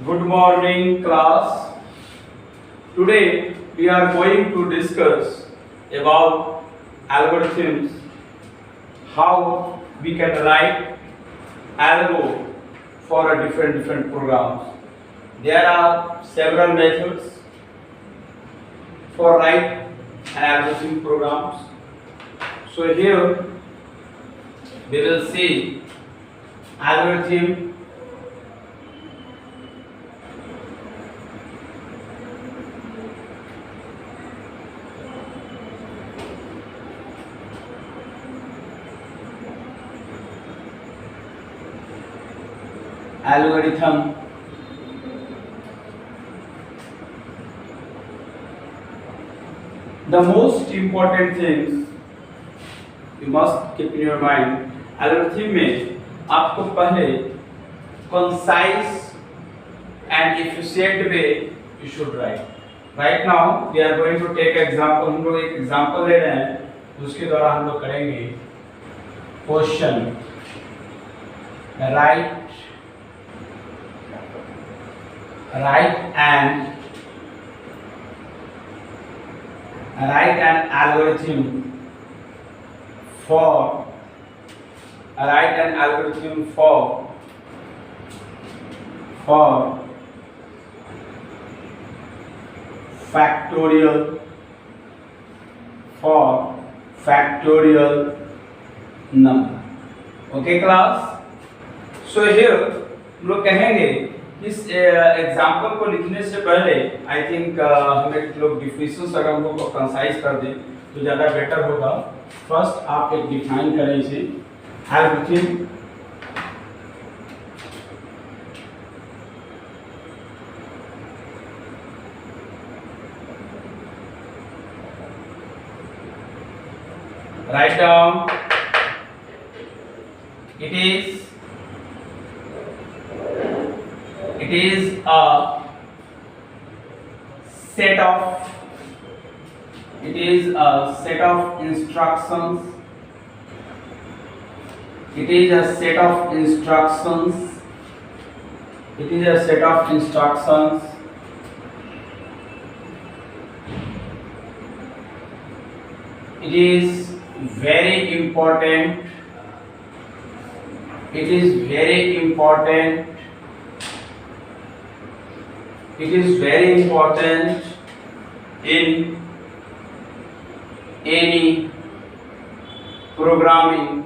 Good morning, class. Today we are going to discuss about algorithms, how we can write algo for a different programs. There are several methods for write an algorithm programs. So here we will see algorithm algorithm the most important things you must keep in your mind algorithm में आपको पहले concise and efficient way you should write right now we are going to take example हम लोग एक example ले रहे हैं उसके द्वारा हम लोग करेंगे question write an algorithm for factorial number. Okay class, so here हम लोग कहेंगे इस एग्जाम्पल को लिखने से पहले आई थिंक हम एक लोग डिफिनेशन अगर हम लोग को कंसाइज कर दें तो ज़्यादा बेटर होगा. फर्स्ट आप एक डिफाइन करें इसे algorithm write down it is a set of instructions. It is a set of instructions. It is very important. It is very important in any programming.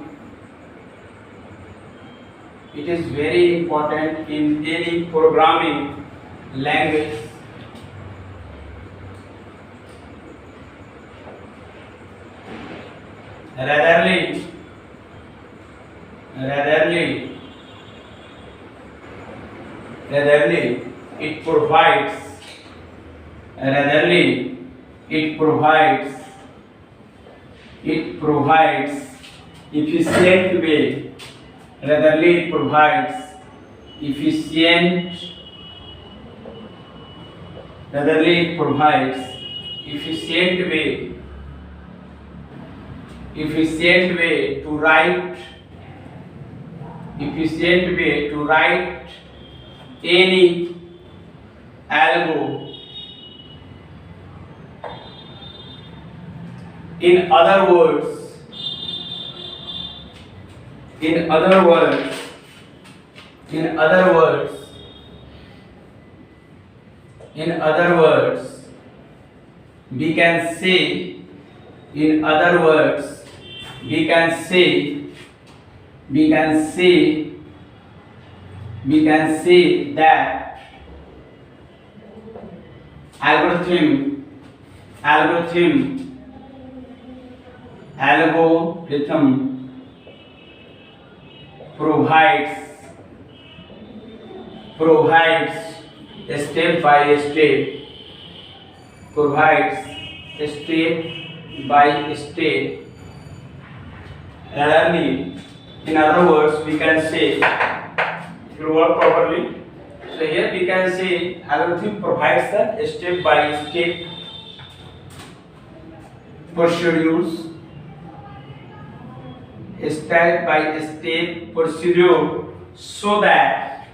It is very important in any programming language. Ratherly it provides efficient way. It provides efficient way to write any algo. In other words, we can say that algorithm provides step by step learning. In other words, we can say it will work properly. So here we can say algorithm provides the step by step procedures, step by step procedure, so that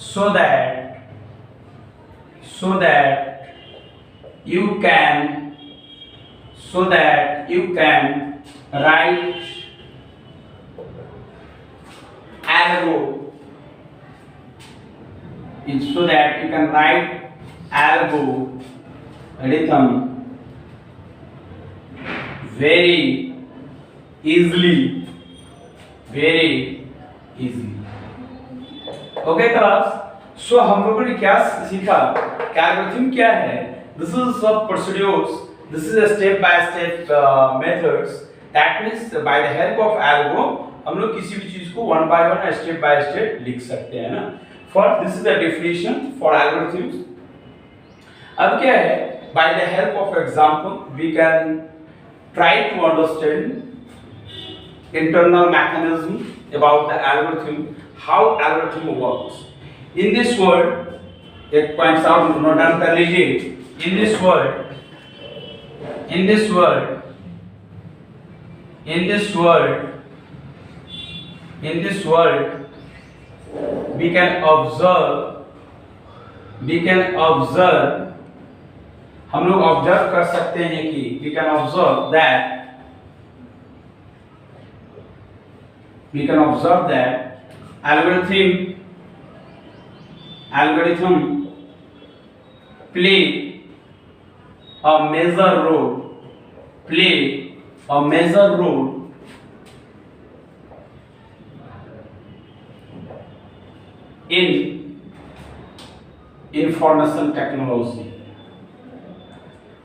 so that you can write algorithm very easily. Okay class, so हम लोगों ने क्या सीखा, algorithm क्या है, this is सब procedures, this is a step by step methods, that means by the help of algo हम लोग किसी भी चीज को one by one step by step लिख सकते हैं ना। For this is the definition for algorithms. अब क्या है, by the help of example we can try to understand internal mechanism about the algorithm, how algorithm works. In this world, एक points out note down कर लीजिए। In this world, we can observe, हम लोग observe कर सकते हैं कि we can observe that algorithm play a major role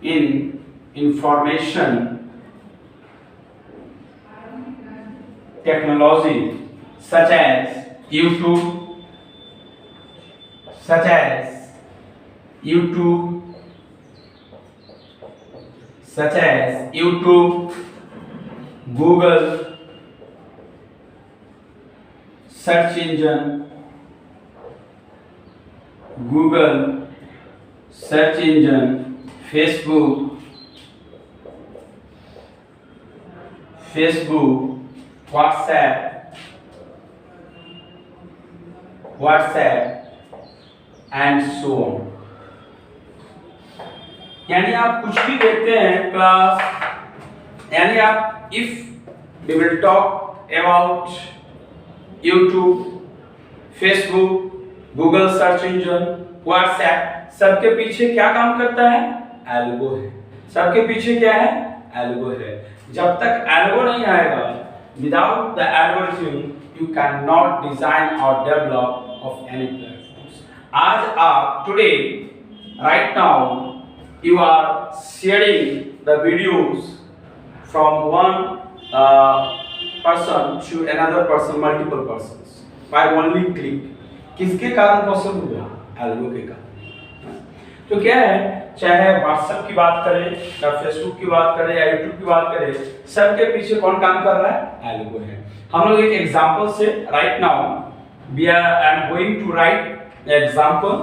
in information technology such as YouTube, Google search engine, Facebook, WhatsApp and so on। यानी आप कुछ भी देखते हैं क्लास, यानी आप if we will talk about YouTube, Facebook, Google search engine, WhatsApp, सबके पीछे क्या काम करता है, एल्गो है। सबके पीछे क्या है, एल्गो है। जब तक एल्गो नहीं आएगा, without the algorithm you cannot design or develop of any platforms। आज आप today right now you are sharing the videos from one person to another person, multiple persons by only click। किसके कारण possible हुआ, algo के कारण। तो क्या है, चाहे व्हाट्सएप की बात करें या फेसबुक की बात करें या यूट्यूब की बात करें, सबके पीछे कौन काम कर रहा है, एल्गो है। हम लोग एक एग्जांपल से right now I am going to write example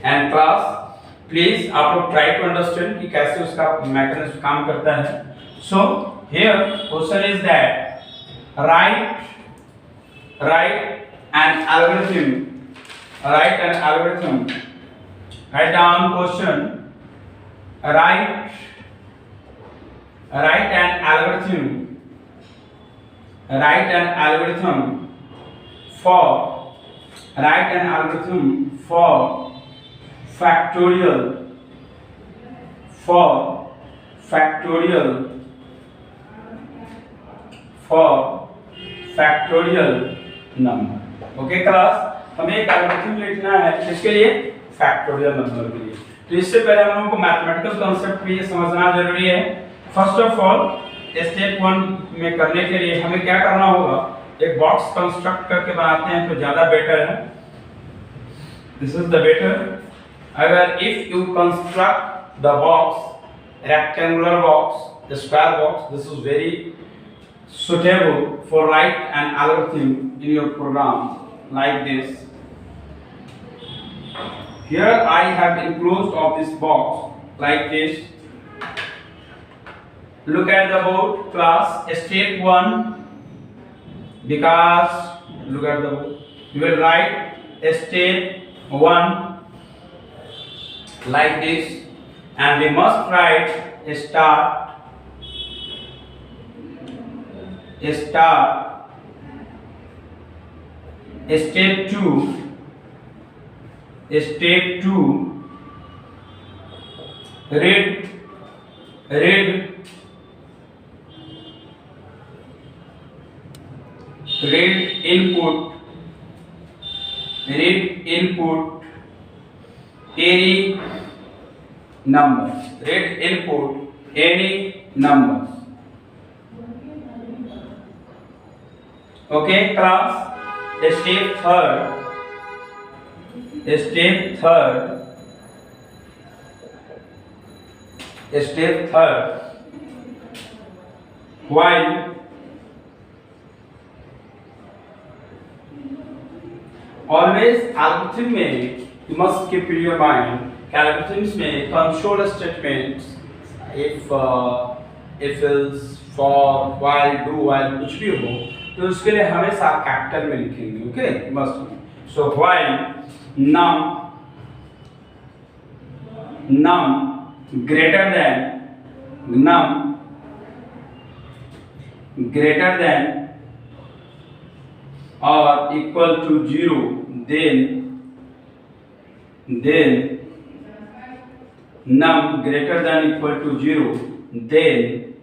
and class please आप लोग ट्राई टू अंडरस्टैंड कि कैसे उसका मैकेनिज्म काम करता है। So here question is that right an algorithm, write down question, write an algorithm for factorial number। Okay class, हमें एक एल्गोरिथम लिखना है किसके लिए, फैक्टोरियल नंबर के लिए। तो इससे पहले हम लोगों को मैथमेटिकल कांसेप्ट भी समझना जरूरी है। फर्स्ट ऑफ ऑल स्टेप 1 में करने के लिए हमें क्या करना होगा, एक बॉक्स कंस्ट्रक्ट करके बनाते हैं तो ज्यादा बेटर है। This is the better. अगर if you construct the box, rectangular box, the square box, this is very suitable for write an algorithm in your program like this। Here I have enclosed of this box like this। Look at the board class, step 1, because look at the board, you will write step 1 like this, and we must write a start, step 2, read input any numbers. Read input any numbers. Okay, class. Step third. While always algorithm में you must keep in your mind algorithms में control statements if else for while do while कुछ भी हो तो उसके लिए हमेशा capital में लिखेंगे. Okay, must. So while num greater than or equal to 0, then num greater than equal to 0, then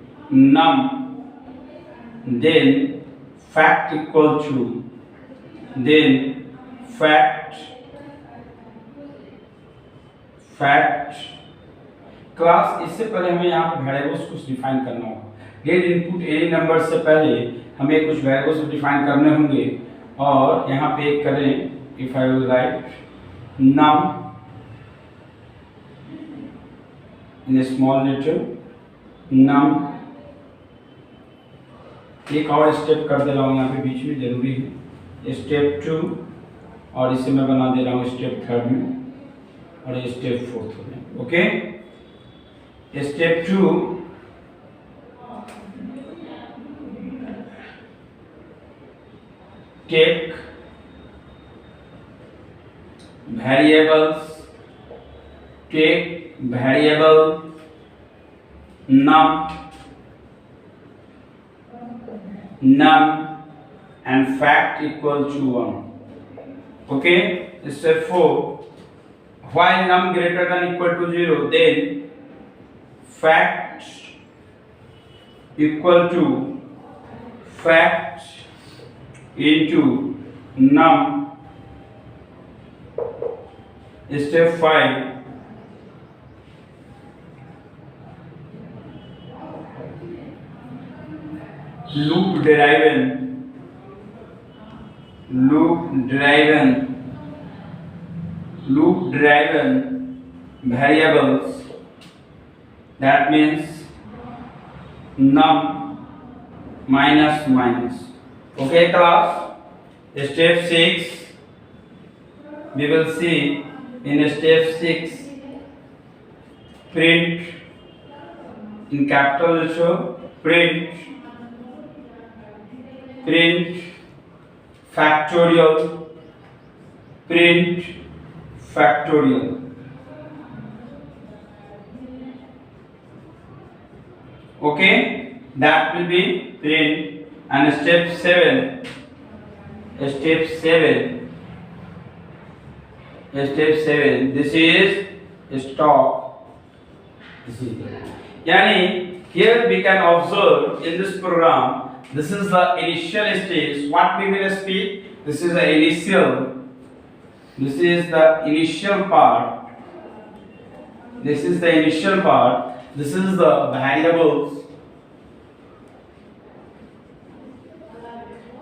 fact equal to, fact. Class इससे पहले हमें यहाँ पे वेरिएबल्स कुछ डिफाइन करना होगा. गेट इनपुट एनी नंबर से पहले हमें कुछ वेरिएबल्स डिफाइन करने होंगे और यहाँ पे एक करें. If I will write num in a small letter, num. एक और स्टेप कर दे रहा हूँ यहाँ पे बीच में, जरूरी है. स्टेप 2 और इसे मैं बना दे रहा हूँ स्टेप 3 में और ये स्टेप 4 में. Okay, step 2 take variable num and fact equal to 1. Okay, step 4, while num greater than equal to 0, then fact equal to fact into num. Step 5, loop driven variables, that means num minus. Okay class, step 6 we will see. In step 6, print in capital letter, print factorial, okay, that will be print. And step 7, this is stop. Yani here we can observe in this program, this is the initial stage. What we will speak, this is the initial part. This is the variables,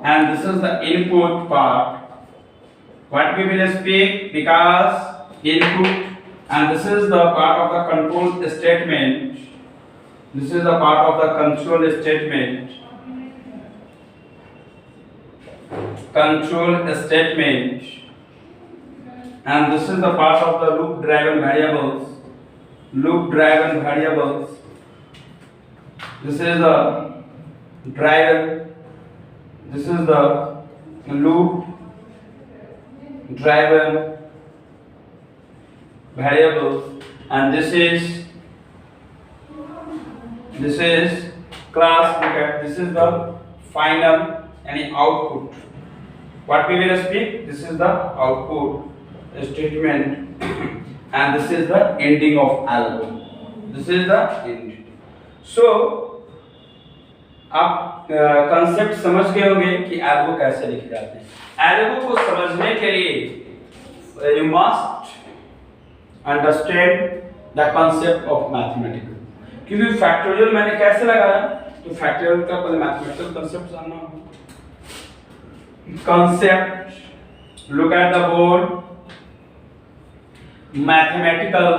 and this is the input part. What we will speak, because input, and this is the part of the control statement. And this is the part of the loop driven variables. This is the loop driven variable, and this is class. Look at this is the final any output. What we will speak? This is the output statement and this is the ending of algo. This is the end. So आप concept समझ गए होंगे कि algo कैसे लिखे जाते हैं. Algo को समझने के लिए you must understand the concept of mathematical. क्योंकि फैक्टोरियल मैंने कैसे लगाया, तो फैक्टोरियल का पहले मैथमेटिकल कंसेप्ट जानना होगा. Concept, look at the board. Mathematical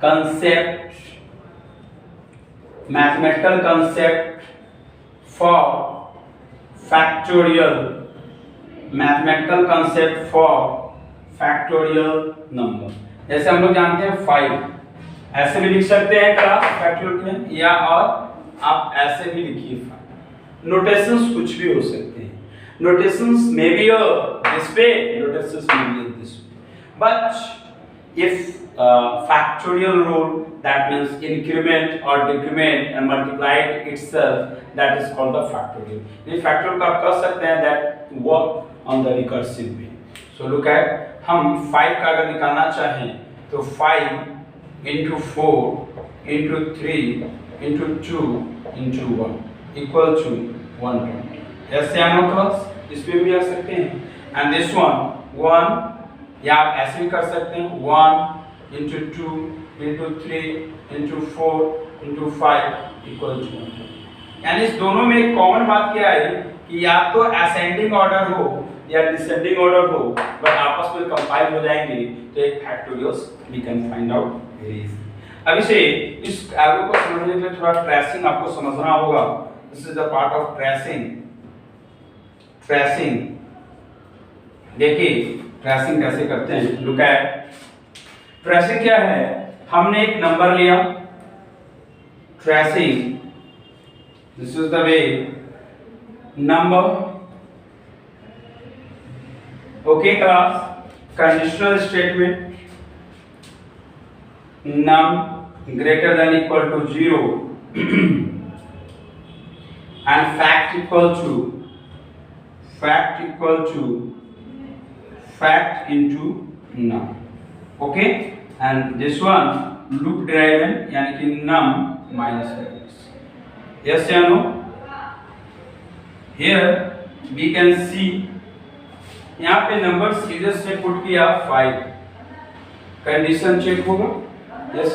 concept, mathematical concept for factorial, mathematical concept for factorial number. जैसे हम लोग जानते हैं 5, ऐसे भी लिख सकते हैं क्लास फैक्टोरियल में, या और आप ऐसे भी लिखिए 5. नोटेशंस कुछ भी हो सकते हैं. Notations may be this way, notations may be this way, but if factorial rule, that means increment or decrement and multiplied itself, that is called the factorial. ये factorial का आप कह सकते हैं that work on the recursive way. So look at, हम 5 का अगर निकालना चाहें तो 5 into 4 into 3 into 2 into 1 equal to 120. ऐसे आना क्लास, इस पे भी आ सकते हैं. And this one 1, या आप ऐसे भी कर सकते हैं 1 into 2 into 3 into 4 into 5 equal to 1. यानी इस दोनों में एक कॉमन बात क्या है कि या तो असेंडिंग ऑर्डर हो या डिसेंडिंग ऑर्डर हो, बट आपस में कंपाइल हो जाएंगे तो एक factorials we can find out very easy. अब इसे इस एल्गो को समझने के लिए थोड़ा ट्रेसिंग आपको समझना होगा. This is the part of tracing. देखिए ट्रेसिंग कैसे करते हैं. लुक एट, ट्रेसिंग क्या है. हमने एक नंबर लिया, tracing, this is the way, number. Okay class, conditional statement, num greater than equal to 0 and fact equal to fact into num. Okay, and this one loop driven, यानी कि num minus values. Yes या no? Here we can see, यहाँ पे number सीधे से put किया 5, condition check होगा. Yes,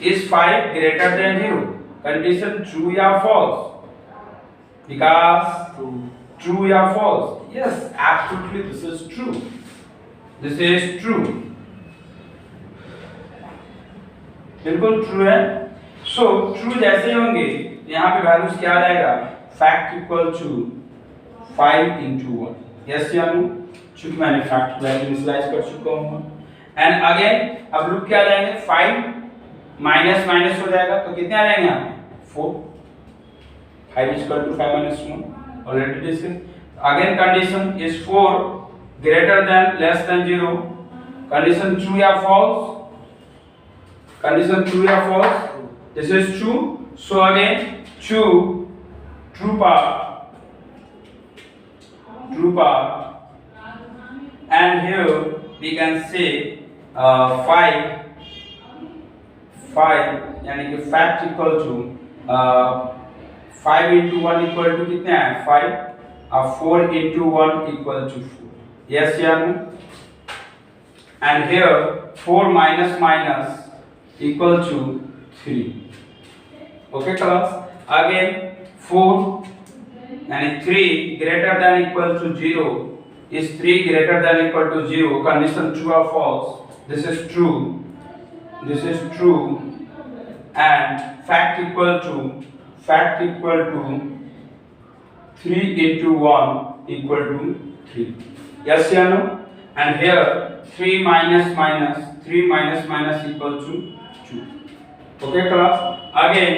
is 5 greater than 0? Condition true या false? Because true या false? Yes, absolutely this is true. This is true. बिल्कुल ट्रू है. सो ट्रू जैसे होंगे यहाँ पे वैल्यूज क्या आ जाएगा, fact equal to 5 into 1. Yes या नो? चूंकि मैंने फैक्ट वैल्यू इनिशियलाइज कर चुका हूँ. एंड अगेन अब लूप क्या आ जाएंगे, 5 माइनस माइनस हो जाएगा तो कितने आ जाएंगे यहाँ पे 4. 5 is equal to 5 minus 1 already discussed. Again condition is 4 greater than less than 0. Condition true या false? Condition true या false? This is true. So again true part, and here we can say 5 यानी कि fact equal to 5 into 1 equal to कितने हैं 5, और 4 into 1 equal to 4. Yes या no? And here 4 minus minus equal to 3. Okay class? Again 4 यानी 3 greater than equal to 0. Is 3 greater than equal to 0? Condition true or false? This is true. And fact equal to 3 into 1 equal to 3. Yes or no? And here 3 minus minus equal to 2. Okay class? Again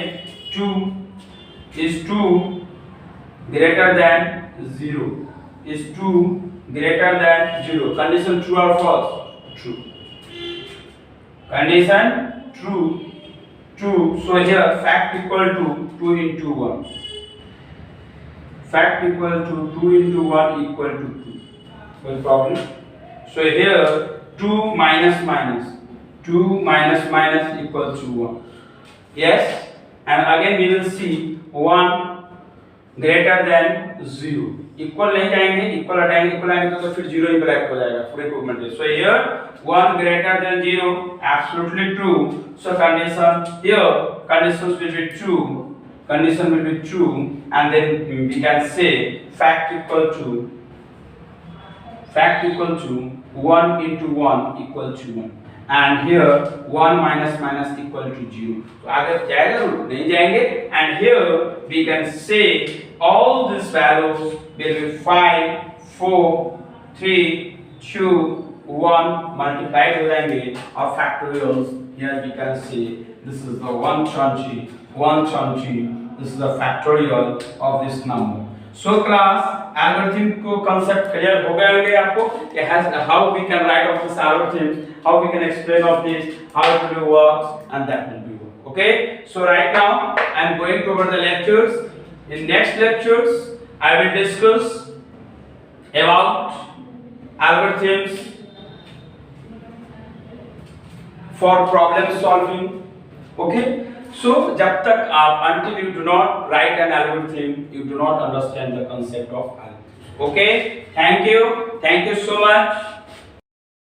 2 is 2 greater than 0 is 2 greater than 0. Condition true or false? True. Condition true. True. So here fact equal to 2 into 1. Fact equal to 2 into 1 equal to 2. No problem. So here 2 minus minus 2 minus minus equal to 1. Yes. And again we will see 1 greater than 0. Equal नहीं जाएंगे, equal हटाएंगे, equal आएंगे तो फिर 0 ही black हो जाएगा पूरे equipment में. So here 1 greater than 0, absolutely true. So condition here, conditions will be true. Condition will be true, and then we can say fact equal to 1 into 1 equal to 1. And here 1 minus minus equal to 0. तो आगे जाएगा नहीं जाएंगे. And here we can say all these values will be 5, 4, 3, 2, 1 multiplied हो जाएंगे और factorials. Here we can say this is the 120. This is the factorial of this number. So class, algorithm को concept clear हो गया होंगे आपको. It has how we can write of this algorithm, how we can explain of this, how it will work, and that will be work. Okay. So right now I am going to over the lectures. In next lectures I will discuss about algorithms for problem solving. Okay. So जब तक आप until you do not write an algorithm, you do not understand the concept of algorithm. Okay. Thank you so much.